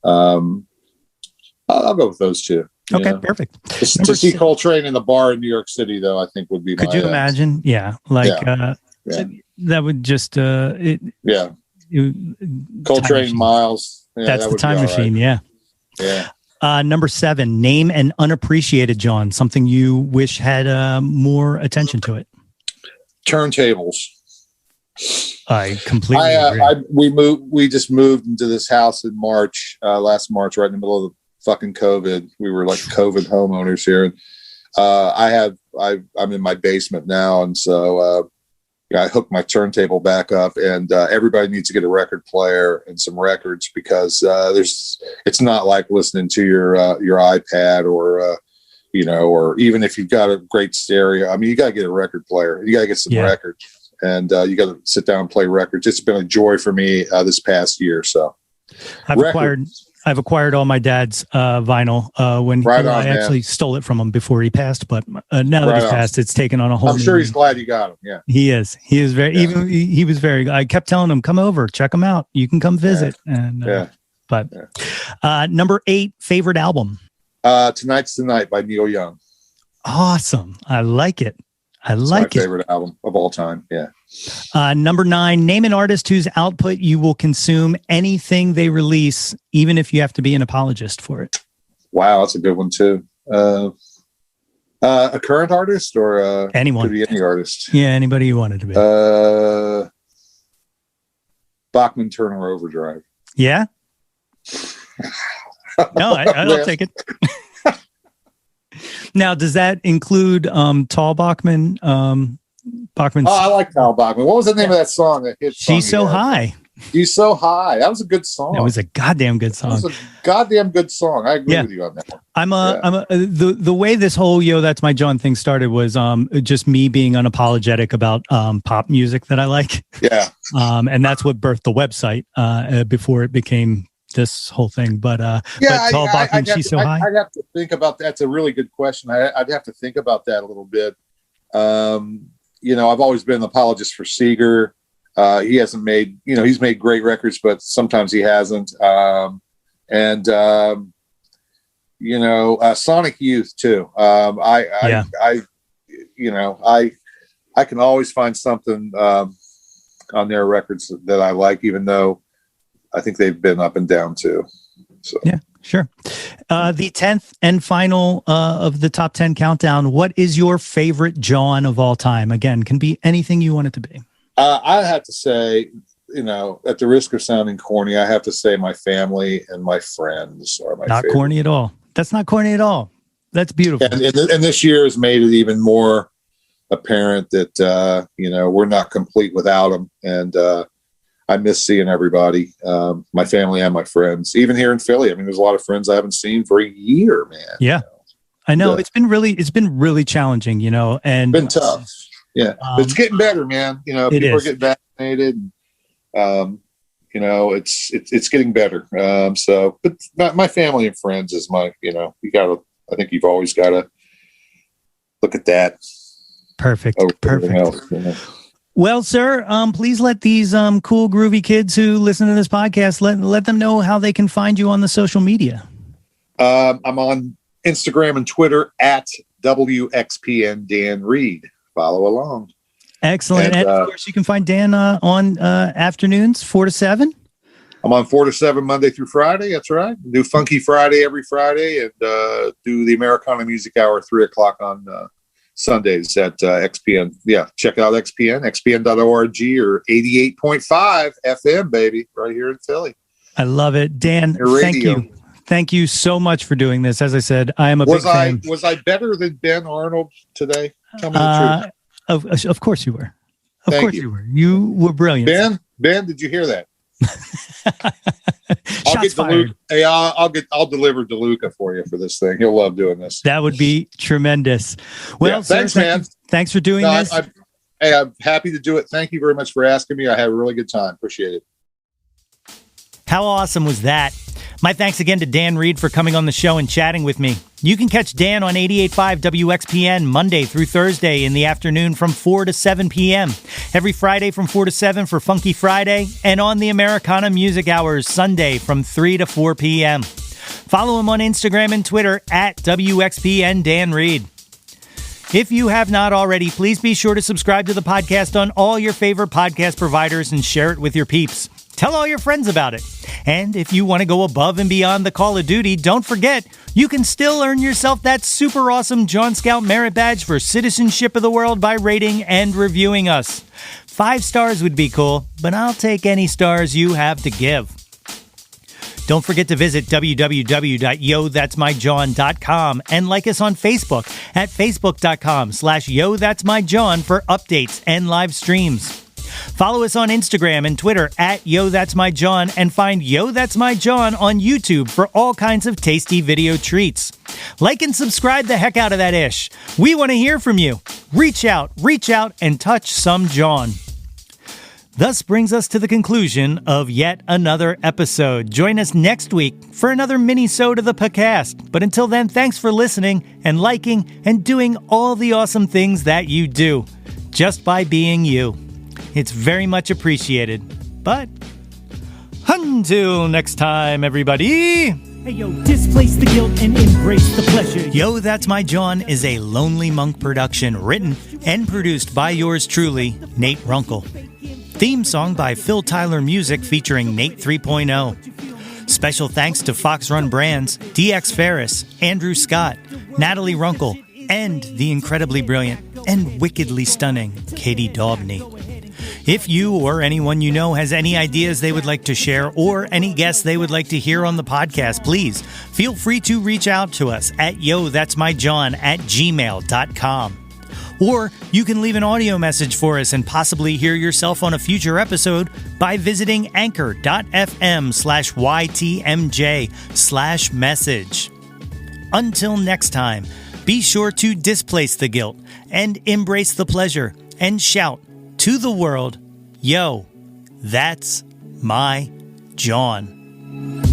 D: I'll go with those 2.
A: Okay, perfect.
D: To see Coltrane in the bar in New York City, though, I think would be.
A: Could you imagine? Yeah, that would just.
D: Coltrane, Miles. Yeah,
A: that's the time machine. Right. Yeah. Number 7, name an unappreciated Jawn. Something you wish had more attention to it.
D: Turntables.
A: I completely agree.
D: We just moved into this house in March, last March, right in the middle of the fucking COVID. We were like COVID homeowners here. And I'm in my basement now. And so, I hooked my turntable back up, and everybody needs to get a record player and some records, because it's not like listening to your iPad or even if you've got a great stereo. I mean, you got to get a record player. You got to get some records. And you got to sit down and play records. It's been a joy for me this past year. So
A: I've acquired all my dad's vinyl when I actually stole it from him before he passed. But now that he's passed, it's taken on a whole.
D: I'm sure he's glad you got him. Yeah,
A: he is. He is very. Even he was very. I kept telling him, "Come over, check him out. You can come visit." And number 8, favorite album.
D: Tonight's the Night by Neil Young.
A: Awesome. I like it.
D: It's my favorite album of all time. Yeah.
A: Number 9, name an artist whose output you will consume anything they release, even if you have to be an apologist for it.
D: Wow, that's a good one too. A current artist or
A: anyone?
D: Could be any artist.
A: Yeah, anybody you wanted to be.
D: Bachman Turner Overdrive.
A: Yeah. No, I'll take it. Now, does that include Tal Bachman? Bachman's.
D: Oh, I like Tal Bachman. What was the name of that song?
A: She's So High.
D: He's So High. That was a good song.
A: That was a goddamn good song.
D: That was a goddamn good song. I agree with you on that one.
A: The way this whole Yo, That's My Jawn thing started was just me being unapologetic about pop music that I like.
D: Yeah.
A: And that's what birthed the website before it became this whole thing. But Tall Bachman, She's So High.
D: I'd have to think about that. That's a really good question. I'd have to think about that a little bit. I've always been an apologist for Seeger. He hasn't made, he's made great records, but sometimes he hasn't. Sonic Youth too. I can always find something on their records that I like, even though I think they've been up and down too. So
A: yeah, sure. The 10th and final of the top 10 countdown. What is your favorite Jawn of all time? Again, can be anything you want it to be.
D: I have to say, at the risk of sounding corny, I have to say my family and my friends are my
A: not
D: favorite.
A: Corny at all. That's not corny at all. That's beautiful.
D: And this year has made it even more apparent that, we're not complete without them. And I miss seeing everybody, my family and my friends, even here in Philly. I mean, there's a lot of friends I haven't seen for a year, man.
A: Yeah, I know. It's been really challenging, and
D: been tough. Yeah, but it's getting better, man. People are getting vaccinated. It's getting better. But my family and friends is my, I think you've always got to look at that.
A: Perfect. Perfect.
D: Else,
A: Well, sir, please let these cool, groovy kids who listen to this podcast, let them know how they can find you on the social media.
D: I'm on Instagram and Twitter at WXPN Dan Reed. Follow along.
A: Excellent. And of course, you can find Dan on afternoons, 4 to 7.
D: I'm on 4 to 7 Monday through Friday. That's right. Do Funky Friday every Friday, and do the Americana Music Hour 3:00 on Sundays at XPN. Yeah, check out XPN, xpn.org or 88.5 FM, baby, right here in Philly.
A: I love it. Dan, thank you. Thank you so much for doing this. As I said, I am a big fan.
D: Was I better than Ben Arnold today? Tell me the truth.
A: Of course you were. Of course you were. You were brilliant.
D: Ben, did you hear that?
A: Shots fired.
D: Hey, I'll deliver DeLuca for you for this thing. He'll love doing this.
A: That would be tremendous. Well,
D: thanks, man.
A: Thanks for doing this.
D: I'm happy to do it. Thank you very much for asking me. I had a really good time. Appreciate it.
A: How awesome was that? My thanks again to Dan Reed for coming on the show and chatting with me. You can catch Dan on 88.5 WXPN Monday through Thursday in the afternoon from 4 to 7 p.m. Every Friday from 4 to 7 for Funky Friday, and on the Americana Music Hours Sunday from 3 to 4 p.m. Follow him on Instagram and Twitter at WXPN Dan Reed. If you have not already, please be sure to subscribe to the podcast on all your favorite podcast providers and share it with your peeps. Tell all your friends about it. And if you want to go above and beyond the Call of Duty, don't forget, you can still earn yourself that super awesome Jawn Scout Merit Badge for Citizenship of the World by rating and reviewing us. 5 stars would be cool, but I'll take any stars you have to give. Don't forget to visit www.yothat'smyjawn.com and like us on Facebook at facebook.com/yothat'smyjawn for updates and live streams. Follow us on Instagram and Twitter at Yo That's My Jawn, and find Yo That's My Jawn on YouTube for all kinds of tasty video treats. Like and subscribe the heck out of that ish. We want to hear from you. Reach out, and touch some Jawn. Thus brings us to the conclusion of yet another episode. Join us next week for another mini-sode of the podcast. But until then, thanks for listening and liking and doing all the awesome things that you do, just by being you. It's very much appreciated. But until next time, everybody. Hey, yo, displace the guilt and embrace the pleasure. Yo, That's My Jawn is a Lonely Monk production, written and produced by yours truly, Nate Runkle. Theme song by Phil Tyler Music featuring Nate 3.0. Special thanks to Fox Run Brands, DX Ferris, Andrew Scott, Natalie Runkle, and the incredibly brilliant and wickedly stunning Katie Daubney. If you or anyone you know has any ideas they would like to share or any guests they would like to hear on the podcast, please feel free to reach out to us at yothat'smyjawn@gmail.com. Or you can leave an audio message for us and possibly hear yourself on a future episode by visiting anchor.fm/YTMJ/message. Until next time, be sure to displace the guilt and embrace the pleasure and shout to the world, yo, that's my Jawn.